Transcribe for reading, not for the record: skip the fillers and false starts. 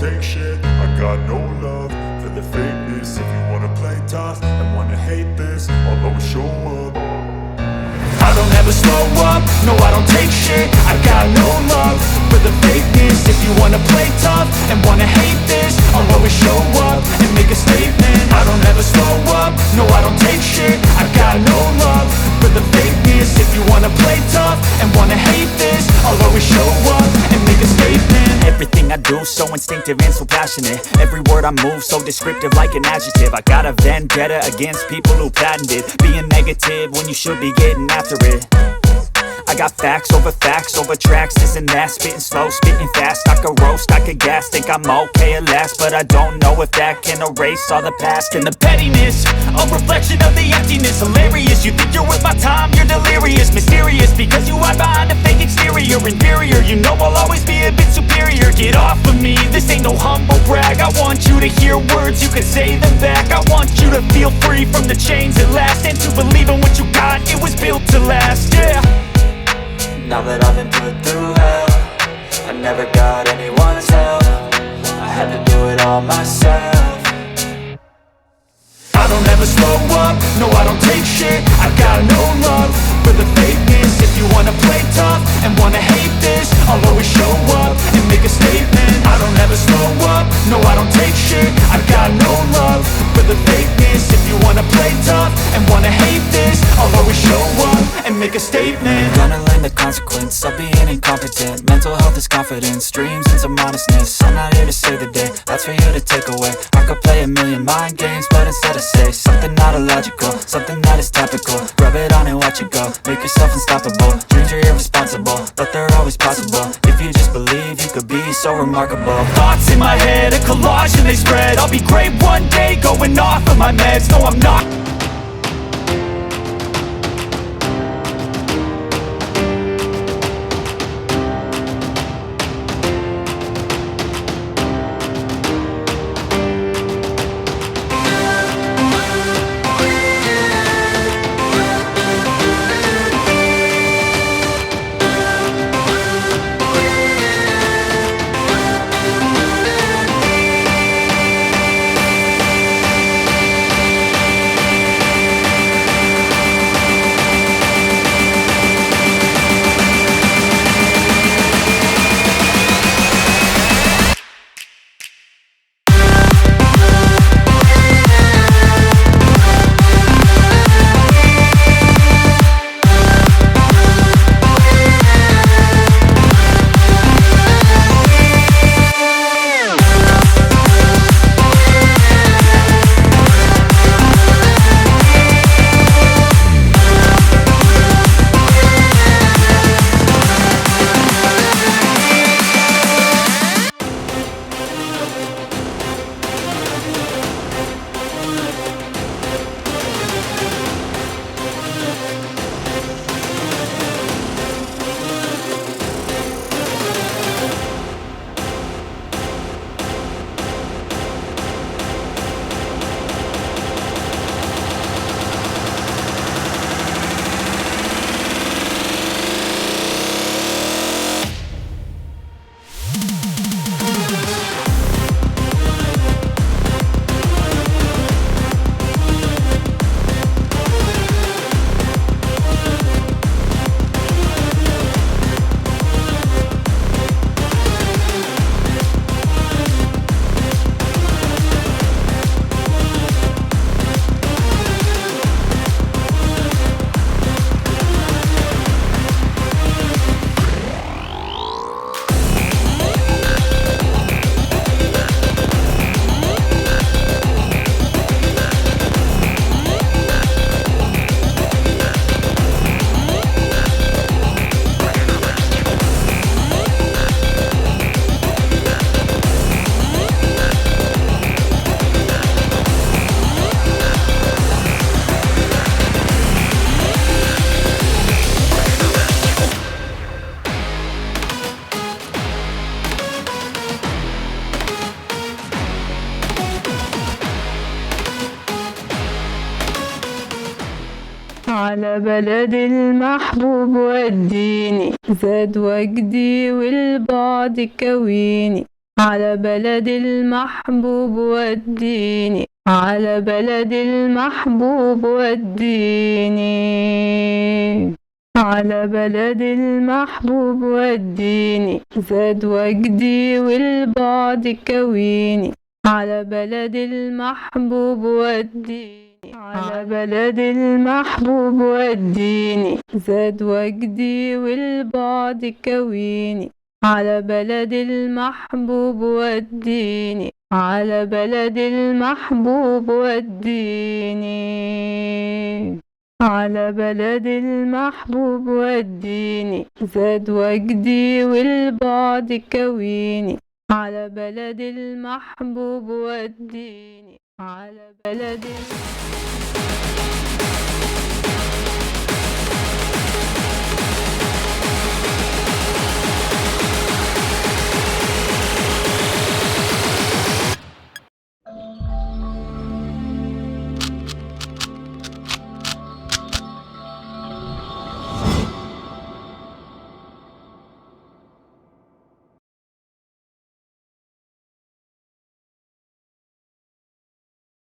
take shit. I got no love for the fakeness. If you wanna play tough and wanna hate this, I'll always show up. I don't ever slow up, no I don't take shit. I got no love for the fakeness. If you wanna play tough and wanna hate this, I'll always show up and make a statement. I don't ever slow up, no I don't take shit. I got no love for the fakeness. If you wanna play tough and wanna hate this, I'll always show up and make a statement. Everything I do so instinctive and so passionate. Every word I move so descriptive like an adjective. I got a vendetta against people who patented being negative when you should be getting after it. I got facts over tracks, this and that. Spitting slow, spitting fast. I could roast, I could gas. Think I'm okay at last, but I don't know if that can erase all the past. And the pettiness, a reflection of the emptiness. Hilarious, you think you're worth my time, you're delirious. Mysterious, because you hide behind a fake exterior. Inferior, you know I'll always be a bit superior. Get off of me, this ain't no humble brag. I want you to hear words, you can say them back. I want you to feel free from the chains at last, and to believe in what you got, it was built to last, yeah. Now that I've been put through hell, I never got anyone's help. I had to do it all myself. I don't ever slow up, no I don't take shit. I got no love for the fakeness. If you wanna play tough and wanna hate this, I'll always show up and make a statement. I don't ever slow up, no I don't take shit. I got no love for the fakeness. If you wanna play tough and wanna hate this, I'll always show up and make a statement. Gonna learn the consequence of being incompetent. Mental health is confidence, dreams and some modestness. I'm not here to save the day, that's for you to take away. I could play a million mind games, but instead I say something not illogical, something that is topical. Rub it on and watch it go, make yourself unstoppable. Dreams are irresponsible, but they're always possible. If you just believe, you could be so remarkable. Thoughts in my head, a collage and they spread. I'll be great one day, go على بلد المحبوب وديني، زاد وجدي والبعد كويني. على بلد المحبوب وديني، على بلد المحبوب وديني. على بلد المحبوب وديني، زاد وجدي والبعد كويني. على بلد المحبوب وديني، على بلد المحبوب وديني، زاد وجدي والبعد كويني. على بلد المحبوب وديني، على بلد المحبوب وديني. على بلد المحبوب وديني، زاد وجدي والبعد كويني. على بلد المحبوب وديني، على بلد